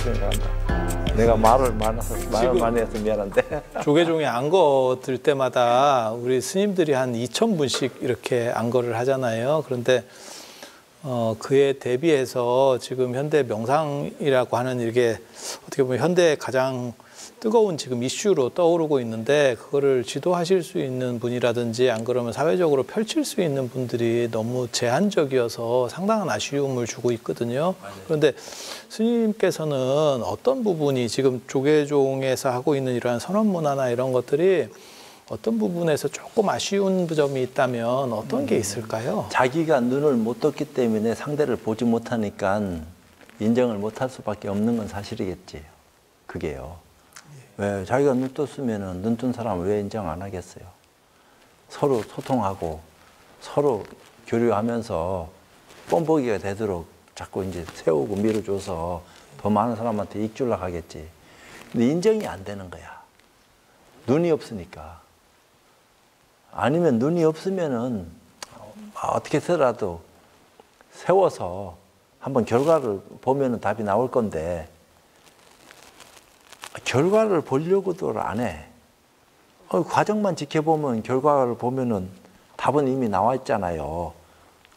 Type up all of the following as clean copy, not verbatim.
생각한다. 내가 말을 많이 해서 미안한데. 조계종에 안거 들 때마다 우리 스님들이 한 2,000분씩 이렇게 안거를 하잖아요. 그런데 그에 대비해서 지금 현대 명상이라고 하는 이게 어떻게 보면 현대의 가장 뜨거운 지금 이슈로 떠오르고 있는데, 그거를 지도하실 수 있는 분이라든지 안 그러면 사회적으로 펼칠 수 있는 분들이 너무 제한적이어서 상당한 아쉬움을 주고 있거든요. 그런데 스님께서는 어떤 부분이 지금 조계종에서 하고 있는 이러한 선언 문화나 이런 것들이 어떤 부분에서 조금 아쉬운 점이 있다면 어떤 게 있을까요? 자기가 눈을 못 떴기 때문에 상대를 보지 못하니까 인정을 못할 수밖에 없는 건 사실이겠지. 그게요. 왜 자기가 눈 떴으면 눈 뜬 사람을 왜 인정 안 하겠어요? 서로 소통하고 서로 교류하면서 뻔보기가 되도록 자꾸 이제 세우고 밀어줘서 더 많은 사람한테 익줄라 하겠지. 근데 인정이 안 되는 거야. 눈이 없으니까. 아니면 눈이 없으면은 어떻게 해서라도 세워서 한번 결과를 보면은 답이 나올 건데, 결과를 보려고도 안 해. 과정만 지켜보면 결과를 보면은 답은 이미 나와 있잖아요.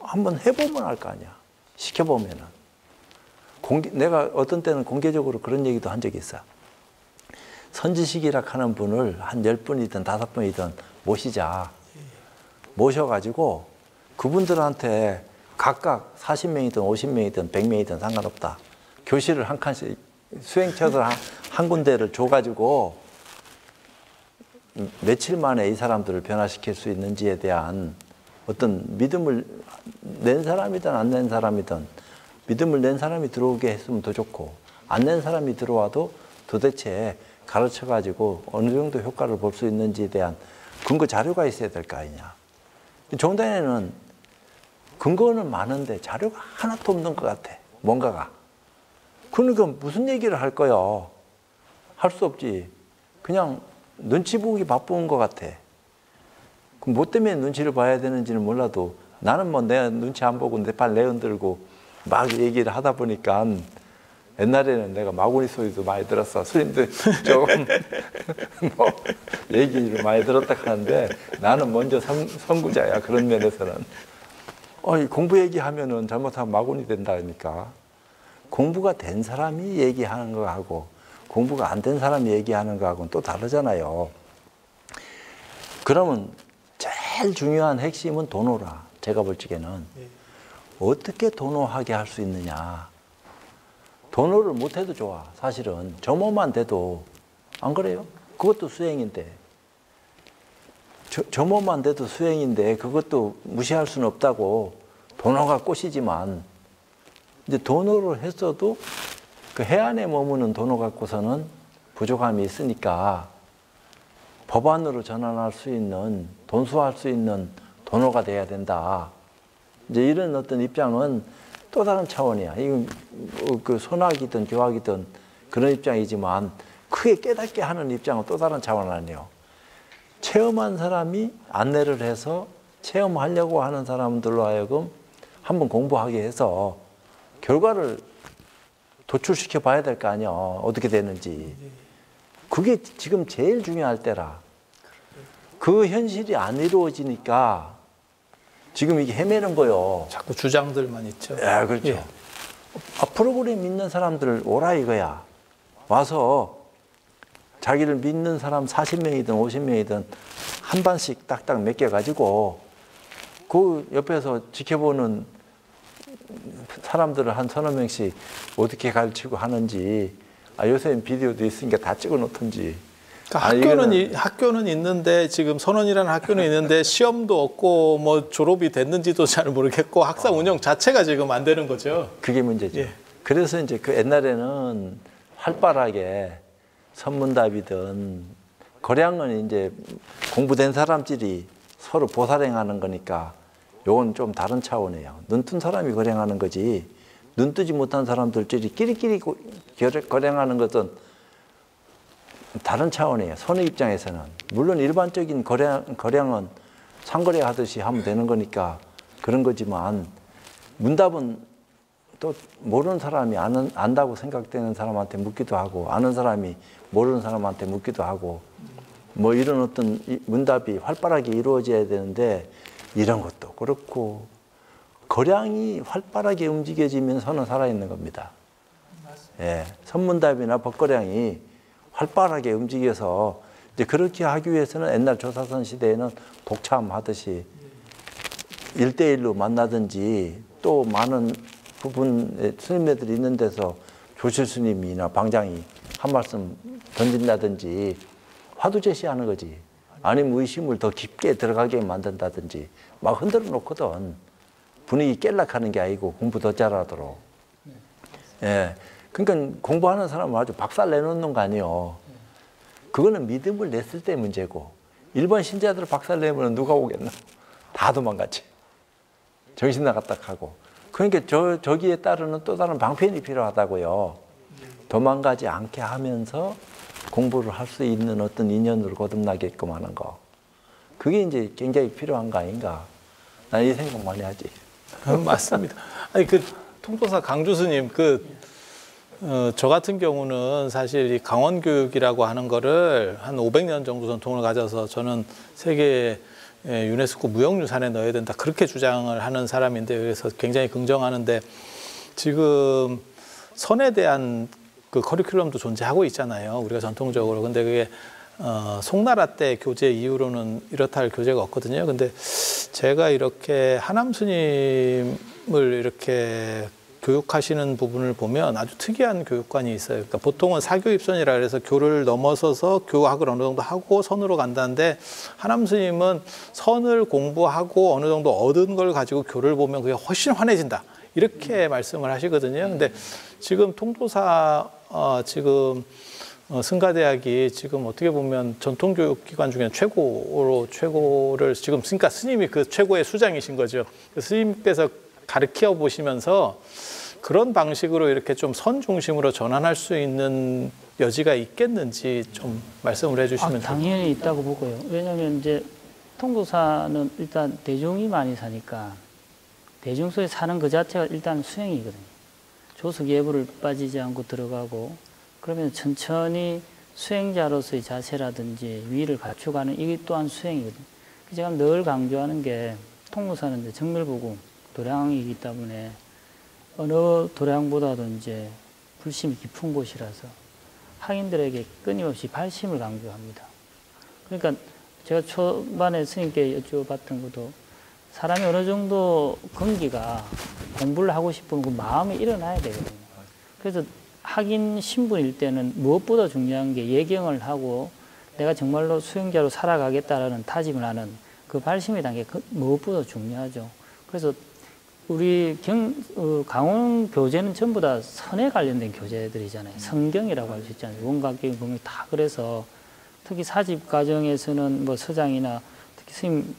한번 해보면 알 거 아니야. 시켜보면은. 내가 어떤 때는 공개적으로 그런 얘기도 한 적이 있어. 선지식이라 하는 분을 한 10분이든 5분이든 모시자. 모셔가지고 그분들한테 각각 40명이든 50명이든 100명이든 상관없다. 교실을 한 칸씩 수행처들 한 군데를 줘가지고 며칠 만에 이 사람들을 변화시킬 수 있는지에 대한 어떤 믿음을 낸 사람이든 안 낸 사람이든 믿음을 낸 사람이 들어오게 했으면 더 좋고, 안 낸 사람이 들어와도 도대체 가르쳐가지고 어느 정도 효과를 볼 수 있는지에 대한 근거 자료가 있어야 될 거 아니냐. 종단에는 근거는 많은데 자료가 하나도 없는 것 같아. 뭔가가. 그러니까 무슨 얘기를 할 거야. 할 수 없지. 그냥 눈치 보기 바쁜 것 같아. 그럼 뭐 때문에 눈치를 봐야 되는지는 몰라도 나는 뭐 내 눈치 안 보고 내 팔 내흔들고 막 얘기를 하다 보니까, 옛날에는 내가 마구니 소리도 많이 들었어. 스님들 조금 뭐 얘기를 많이 들었다 하는데 나는 먼저 선구자야. 그런 면에서는. 공부 얘기하면은 잘못하면 마구니 된다니까. 공부가 된 사람이 얘기하는 거하고 공부가 안 된 사람이 얘기하는 거하고는 또 다르잖아요. 그러면 제일 중요한 핵심은 도노라. 제가 볼 적에는 어떻게 도노하게 할 수 있느냐. 도노를 못해도 좋아. 사실은 점호만 돼도. 안 그래요? 그것도 수행인데. 점호만 돼도 수행인데 그것도 무시할 수는 없다고. 도노가 꽃이지만 이제 도노를 했어도 그 해안에 머무는 도노 갖고서는 부족함이 있으니까 법안으로 전환할 수 있는, 돈수할 수 있는 도노가 돼야 된다. 이제 이런 어떤 입장은 또 다른 차원이야. 이건 그 선악이든 교악이든 그런 입장이지만 크게 깨닫게 하는 입장은 또 다른 차원 아니에요. 체험한 사람이 안내를 해서 체험하려고 하는 사람들로 하여금 한번 공부하게 해서 결과를 도출시켜 봐야 될 거 아니야. 어떻게 되는지. 그게 지금 제일 중요할 때라. 그 현실이 안 이루어지니까 지금 이게 헤매는 거요. 자꾸 주장들만 있죠. 예, 그렇죠. 예. 프로그램 믿는 사람들 오라 이거야. 와서 자기를 믿는 사람 40명이든 50명이든 한 반씩 딱딱 맡겨 가지고 그 옆에서 지켜보는 사람들을 한 서너 명씩 어떻게 가르치고 하는지, 요새는 비디오도 있으니까 다 찍어 놓던지. 그러니까 학교는 있는데, 지금 선원이라는 학교는 있는데 시험도 없고 뭐 졸업이 됐는지도 잘 모르겠고 학사 운영 자체가 지금 안 되는 거죠. 그게 문제죠. 예. 그래서 이제 그 옛날에는 활발하게 선문답이든 거량은 이제 공부된 사람들이 서로 보살행하는 거니까 요건 좀 다른 차원이에요. 눈 뜬 사람이 거량하는 거지, 눈 뜨지 못한 사람들끼리 끼리끼리 거량하는 것은 다른 차원이에요. 선의 입장에서는. 물론 일반적인 거량은 상거래 하듯이 하면 되는 거니까 그런 거지만, 문답은 또 모르는 사람이 안다고 생각되는 사람한테 묻기도 하고 아는 사람이 모르는 사람한테 묻기도 하고 뭐 이런 어떤 문답이 활발하게 이루어져야 되는데 이런 것도 그렇고 거량이 활발하게 움직여지면 선은 살아있는 겁니다. 예, 선문답이나 법거량이 활발하게 움직여서 이제 그렇게 하기 위해서는 옛날 조사선 시대에는 독참하듯이 1대1로 만나든지 또 많은 부분의 스님네들이 있는 데서 조실 스님이나 방장이 한 말씀 던진다든지 화두 제시하는 거지. 아니면 의심을 더 깊게 들어가게 만든다든지 막 흔들어 놓거든. 분위기 깰락하는 게 아니고 공부 더 잘하도록. 예. 그러니까 공부하는 사람은 아주 박살 내놓는 거 아니에요. 그거는 믿음을 냈을 때 문제고 일반 신자들 박살 내면 누가 오겠나? 다 도망갔지. 정신 나갔다 하고. 그러니까 저기에 따르는 또 다른 방편이 필요하다고요. 도망가지 않게 하면서 공부를 할 수 있는 어떤 인연으로 거듭나게끔 하는 거. 그게 이제 굉장히 필요한 거 아닌가. 난 이 생각 많이 하지. 맞습니다. 아니 그 통도사 강주 스님 저 같은 경우는 사실 이 강원 교육이라고 하는 거를 한 500년 정도 전통을 가져서 저는 세계 유네스코 무형유산에 넣어야 된다 그렇게 주장을 하는 사람인데 그래서 굉장히 긍정하는데 지금 선에 대한 그 커리큘럼도 존재하고 있잖아요. 우리가 전통적으로. 근데 그게 송나라 때 교재 이후로는 이렇다 할 교재가 없거든요. 근데 제가 이렇게 하남 스님을 이렇게 교육하시는 부분을 보면 아주 특이한 교육관이 있어요. 그러니까 보통은 사교입선이라 그래서 교를 넘어서서 교학을 어느 정도 하고 선으로 간다는데 하남 스님은 선을 공부하고 어느 정도 얻은 걸 가지고 교를 보면 그게 훨씬 환해진다. 이렇게 말씀을 하시거든요. 근데 지금 통도사 지금 승가대학이 지금 어떻게 보면 전통교육기관 중에 최고를 지금 그러니까 스님이 그 최고의 수장이신 거죠. 그 스님께서 가르쳐 보시면서 그런 방식으로 이렇게 좀 선 중심으로 전환할 수 있는 여지가 있겠는지 좀 말씀을 해주시면 당연히 있다고 보고요. 왜냐하면 이제 통도사는 일단 대중이 많이 사니까 대중 속에 사는 그 자체가 일단 수행이거든요. 조석 예불을 빠지지 않고 들어가고 그러면 천천히 수행자로서의 자세라든지 위를 갖춰가는 이게 또한 수행이거든요. 제가 늘 강조하는 게 통도사는 이제 정밀부궁 도량이기 때문에 어느 도량보다도 이제 불심이 깊은 곳이라서 학인들에게 끊임없이 발심을 강조합니다. 그러니까 제가 초반에 스님께 여쭤봤던 것도 사람이 어느 정도 건기가 공부를 하고 싶은 그 마음이 일어나야 되거든요. 그래서 학인 신분일 때는 무엇보다 중요한 게 예경을 하고 내가 정말로 수행자로 살아가겠다라는 다짐을 하는 그 발심의 단계가 무엇보다 중요하죠. 그래서 우리 강원 교재는 전부 다 선에 관련된 교재들이잖아요. 성경이라고 할 수 있잖아요. 원각경 보면 다 그래서 특히 사집 과정에서는 뭐 서장이나 특히 스님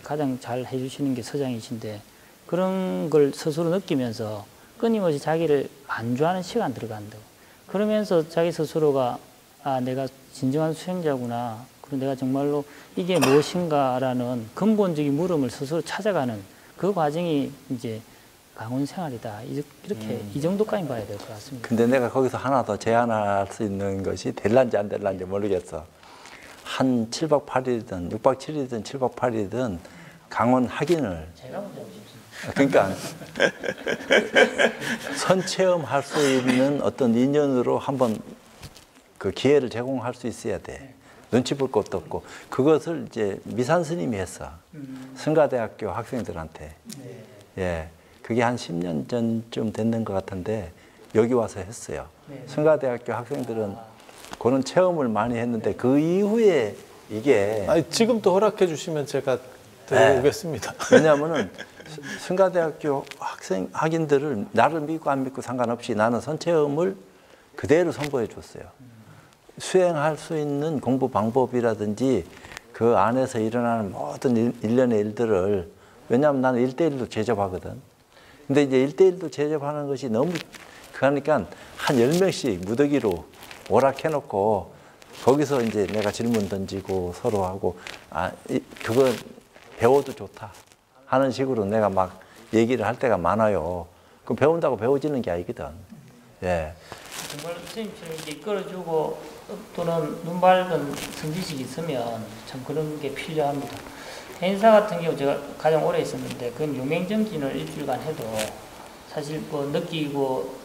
가장 잘 해주시는 게 서장이신데 그런 걸 스스로 느끼면서 끊임없이 자기를 안주하는 시간 들어간다고. 그러면서 자기 스스로가 내가 진정한 수행자구나. 그리고 내가 정말로 이게 무엇인가라는 근본적인 물음을 스스로 찾아가는 그 과정이 이제 강원 생활이다. 이렇게 이 정도까지 봐야 될 것 같습니다. 근데 내가 거기서 하나 더 제안할 수 있는 것이 될란지 안 될란지 모르겠어. 한 7박 8일이든 6박 7일이든 7박 8일이든 강원 학인을 제가 먼저 오십시오. 그러니까 선체험할 수 있는 어떤 인연으로 한번 그 기회를 제공할 수 있어야 돼. 눈치 볼 것도 없고 그것을 이제 미산 스님이 했어. 승가대학교 학생들한테. 예, 그게 한 10년 전쯤 됐는 것 같은데 여기 와서 했어요. 승가대학교 학생들은 그런 체험을 많이 했는데 그 이후에 이게 지금 또 허락해 주시면 제가 들어오겠습니다. 왜냐하면은 승가대학교 학인들을 나를 믿고 안 믿고 상관없이 나는 선체험을 그대로 선보여 줬어요. 수행할 수 있는 공부 방법이라든지 그 안에서 일어나는 모든 일련의 일들을 왜냐하면 나는 1대1로 제접하거든. 근데 이제 1대1로 제접하는 것이 너무 그러니까 한 10명씩 무더기로 오락해놓고 거기서 이제 내가 질문 던지고 서로 하고 그거 배워도 좋다 하는 식으로 내가 막 얘기를 할 때가 많아요. 그 배운다고 배워지는 게 아니거든. 예. 정말 선생님처럼 이렇게 이끌어주고 또는 눈 밝은 성지식이 있으면 참 그런 게 필요합니다. 행사 같은 경우 제가 가장 오래 있었는데 그건 용맹정진을 일주일간 해도 사실 뭐 느끼고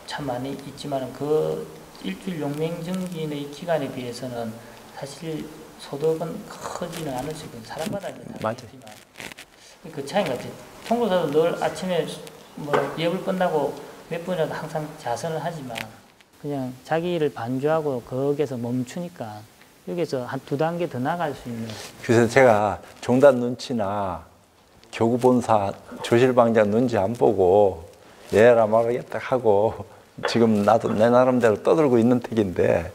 참 많이 있지만 그 일주일 용맹정진의 기간에 비해서는 사실 소득은 크지는 않을 수 있거든요. 사람마다 이제 다르겠지만 그 차이인 것 같아요. 통도사도 늘 아침에 뭐 예불 끝나고 몇 번이라도 항상 자선을 하지만 그냥 자기를 반주하고 거기에서 멈추니까 여기서 한 2단계 더 나갈 수 있는. 그래서 제가 종단 눈치나 교구본사 조실방장 눈치 안 보고 얘라 말하겠다 하고 지금 나도 내 나름대로 떠들고 있는 택인데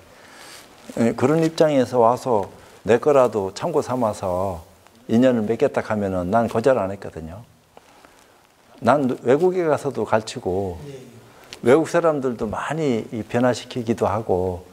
그런 입장에서 와서 내 거라도 참고 삼아서 인연을 맺겠다 하면은 난 거절 안 했거든요. 난 외국에 가서도 가르치고 외국 사람들도 많이 변화시키기도 하고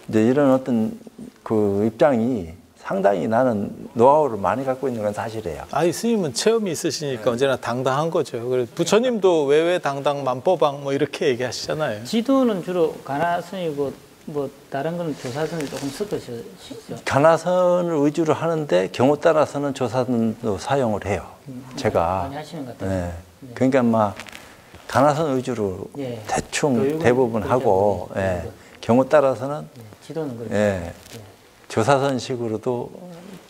이제 이런 어떤 그 입장이 상당히 나는 노하우를 많이 갖고 있는 건 사실이에요. 아니 스님은 체험이 있으시니까 언제나 당당한 거죠. 그래서 부처님도 외외당당 만법왕 뭐 이렇게 얘기하시잖아요. 지도는 주로 가나선이고 뭐 다른 거는 조사선을 조금 섞으시죠. 가나선을 위주로 하는데 경우 따라서는 조사선도 사용을 해요. 제가 많이 하시는 것 같아요. 네. 그러니까 막 가나선 위주로 예. 대충 대부분 하고 예. 경우 따라서는 지도는 그렇죠. 예. 조사선식으로도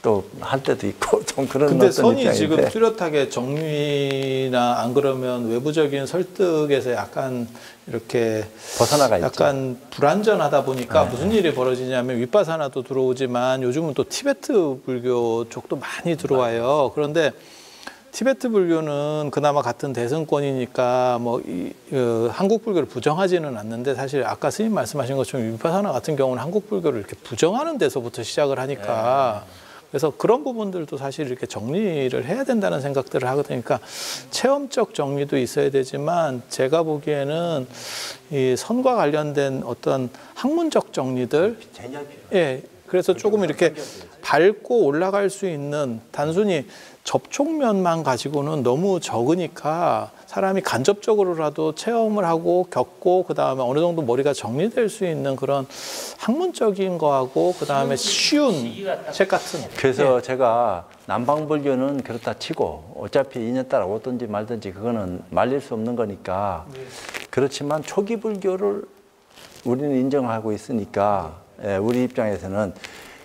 또 할 때도 있고 좀 그런 근데 어떤 선이 입장인데. 지금 뚜렷하게 정리나 안 그러면 외부적인 설득에서 약간 이렇게 벗어나가 있죠. 약간 불안전하다 보니까 무슨 일이 벌어지냐면 윗바사나도 들어오지만 요즘은 또 티베트 불교 쪽도 많이 들어와요. 그런데 티베트 불교는 그나마 같은 대승권이니까 뭐 한국 불교를 부정하지는 않는데 사실 아까 스님 말씀하신 것처럼 윗바사나 같은 경우는 한국 불교를 이렇게 부정하는 데서부터 시작을 하니까 그래서 그런 부분들도 사실 이렇게 정리를 해야 된다는 생각들을 하거든요. 그러니까 체험적 정리도 있어야 되지만 제가 보기에는 이 선과 관련된 어떤 학문적 정리들, 예, 그래서 조금 이렇게 밟고 올라갈 수 있는 단순히 접촉면만 가지고는 너무 적으니까 사람이 간접적으로라도 체험을 하고 겪고 그다음에 어느 정도 머리가 정리될 수 있는 그런 학문적인 거하고 그다음에 쉬운 책 같은. 그래서 제가 남방불교는 그렇다 치고 어차피 인연 따라 오든지 말든지 그거는 말릴 수 없는 거니까 그렇지만 초기 불교를 우리는 인정하고 있으니까 우리 입장에서는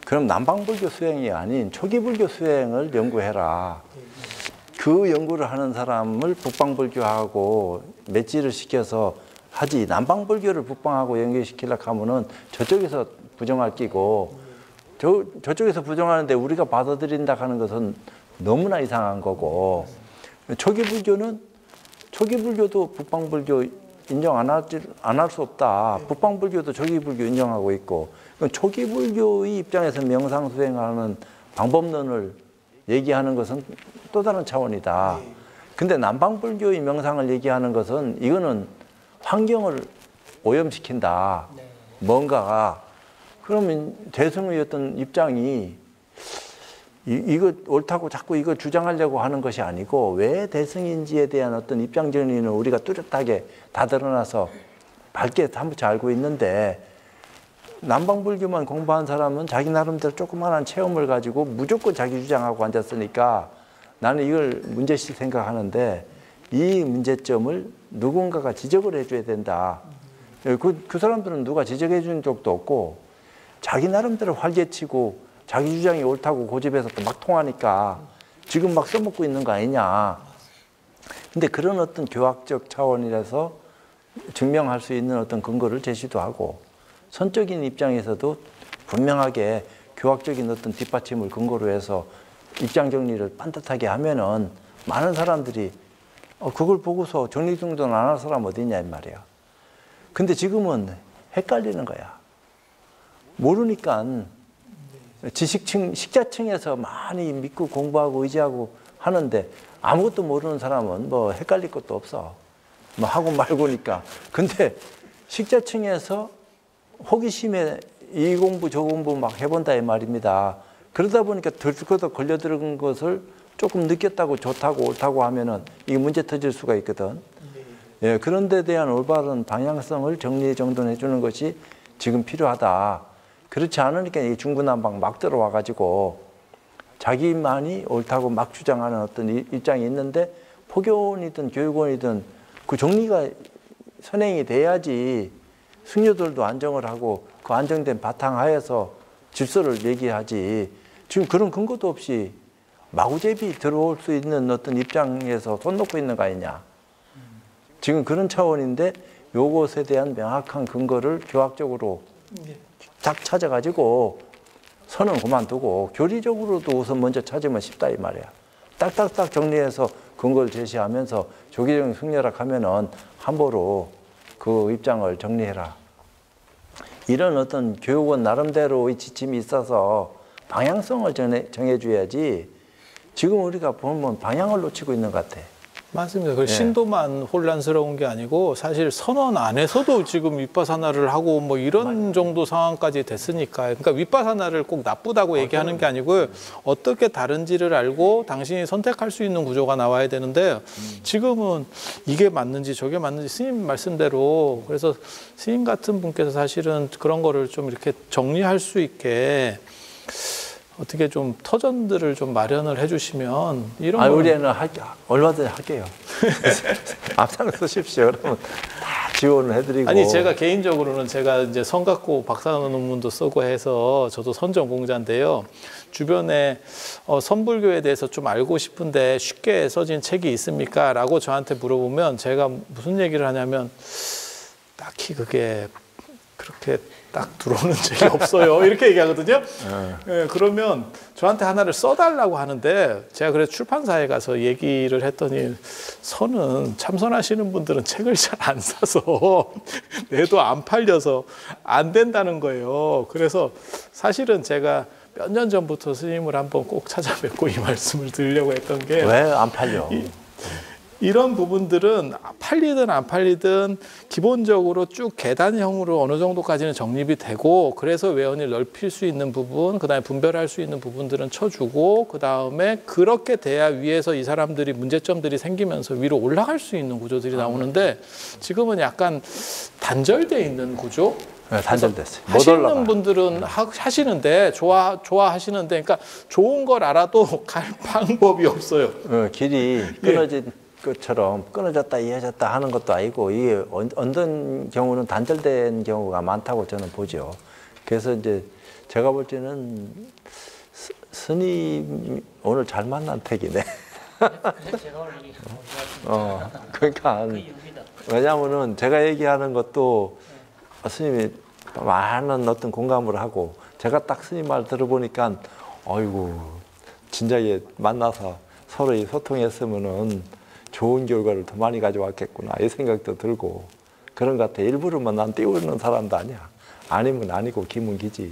그럼 남방불교 수행이 아닌 초기 불교 수행을 연구해라. 그 연구를 하는 사람을 북방불교하고 매치를 시켜서 하지 남방불교를 북방하고 연결시키려고 하면은 저쪽에서 부정할 끼고 저쪽에서 부정하는데 우리가 받아들인다 하는 것은 너무나 이상한 거고 초기 불교도 북방불교 인정 안 할 수 없다. 북방불교도 초기 불교 인정하고 있고 초기 불교의 입장에서 명상 수행하는 방법론을 얘기하는 것은 또 다른 차원이다. 근데 남방불교의 명상을 얘기하는 것은 이거는 환경을 오염시킨다. 뭔가가 그러면 대승의 어떤 입장이 이거 옳다고 자꾸 이거 주장하려고 하는 것이 아니고 왜 대승인지에 대한 어떤 입장 정리는 우리가 뚜렷하게 다 드러나서 밝게 사무쳐 알고 있는데 남방불교만 공부한 사람은 자기 나름대로 조그마한 체험을 가지고 무조건 자기 주장하고 앉았으니까 나는 이걸 문제식 생각하는데 이 문제점을 누군가가 지적을 해줘야 된다. 그 사람들은 누가 지적해 주는 적도 없고 자기 나름대로 활개치고 자기 주장이 옳다고 고집해서 또 막 통하니까 지금 막 써먹고 있는 거 아니냐. 근데 그런 어떤 교학적 차원이라서 증명할 수 있는 어떤 근거를 제시도 하고 선적인 입장에서도 분명하게 교학적인 어떤 뒷받침을 근거로 해서 입장 정리를 반듯하게 하면은 많은 사람들이 그걸 보고서 정리정돈 안 할 사람 어디 있냐 이 말이야. 근데 지금은 헷갈리는 거야. 모르니까 지식층, 식자층에서 많이 믿고 공부하고 의지하고 하는데 아무것도 모르는 사람은 뭐 헷갈릴 것도 없어. 뭐 하고 말고니까. 근데 식자층에서 호기심에 이 공부 저 공부 막 해본다 이 말입니다. 그러다 보니까 덜컥 걸려들은 것을 조금 느꼈다고 좋다고 옳다고 하면은 이게 문제 터질 수가 있거든. 예, 그런 데 대한 올바른 방향성을 정리정돈해 주는 것이 지금 필요하다. 그렇지 않으니까 이 중구난방 막 들어와 가지고 자기만이 옳다고 막 주장하는 어떤 입장이 있는데 포교원이든 교육원이든 그 정리가 선행이 돼야지 승려들도 안정을 하고 그 안정된 바탕하에서 질서를 얘기하지. 지금 그런 근거도 없이 마구잡이 들어올 수 있는 어떤 입장에서 손 놓고 있는 거 아니냐. 지금 그런 차원인데 요것에 대한 명확한 근거를 교학적으로 딱 찾아가지고 선은 그만두고 교리적으로도 우선 먼저 찾으면 쉽다 이 말이야. 딱딱딱 정리해서 근거를 제시하면서 조기적인 승려락 하면은 함부로 그 입장을 정리해라. 이런 어떤 교육원 나름대로의 지침이 있어서 방향성을 정해줘야지 지금 우리가 보면 방향을 놓치고 있는 것 같아. 맞습니다. 그 신도만 혼란스러운 게 아니고 사실 선원 안에서도 지금 윗바사나를 하고 뭐 이런 정도 상황까지 됐으니까. 그러니까 윗바사나를 꼭 나쁘다고 얘기하는 게 아니고 어떻게 다른지를 알고 당신이 선택할 수 있는 구조가 나와야 되는데 지금은 이게 맞는지 저게 맞는지 스님 말씀대로 그래서 스님 같은 분께서 사실은 그런 거를 좀 이렇게 정리할 수 있게 어떻게 좀 터전들을 좀 마련을 해주시면 이런 우리는 얼마든지 할게요. 앞장서십시오. 그러면 다 지원을 해드리고. 아니 제가 개인적으로는 제가 이제 성갖고 박사 논문도 쓰고 해서 저도 선정공자인데요. 주변에 선불교에 대해서 좀 알고 싶은데 쉽게 써진 책이 있습니까? 라고 저한테 물어보면 제가 무슨 얘기를 하냐면 딱히 그게 그렇게 딱 들어오는 적이 없어요. 이렇게 얘기하거든요. 네, 그러면 저한테 하나를 써달라고 하는데 제가 그래서 출판사에 가서 얘기를 했더니 선은 참선하시는 분들은 책을 잘 안 사서 내도 안 팔려서 안 된다는 거예요. 그래서 사실은 제가 몇 년 전부터 스님을 한번 꼭 찾아뵙고 이 말씀을 드리려고 했던 게 왜 안 팔려? 이런 부분들은 팔리든 안 팔리든 기본적으로 쭉 계단형으로 어느 정도까지는 정립이 되고 그래서 외연을 넓힐 수 있는 부분, 그다음에 분별할 수 있는 부분들은 쳐주고 그다음에 그렇게 돼야 위에서 이 사람들이 문제점들이 생기면서 위로 올라갈 수 있는 구조들이 나오는데 지금은 약간 단절돼 있는 구조. 네, 단절됐어요. 못 하시는 올라가. 분들은 하시는데 좋아하시는데 그러니까 좋은 걸 알아도 갈 방법이 없어요. 길이 끊어진 것처럼 끊어졌다 이어졌다 하는 것도 아니고 이게 어떤 경우는 단절된 경우가 많다고 저는 보죠. 그래서 이제 제가 볼 때는 스님 오늘 잘 만난 택이네. 그러니까 왜냐하면은 제가 얘기하는 것도 스님이 많은 어떤 공감을 하고 제가 딱 스님 말 들어보니까 어이구 진작에 만나서 서로 소통했으면은 좋은 결과를 더 많이 가져왔겠구나 이 생각도 들고 그런 것 같아. 일부러만 난 띄우는 사람도 아니야. 아니면 아니고 기면 기지.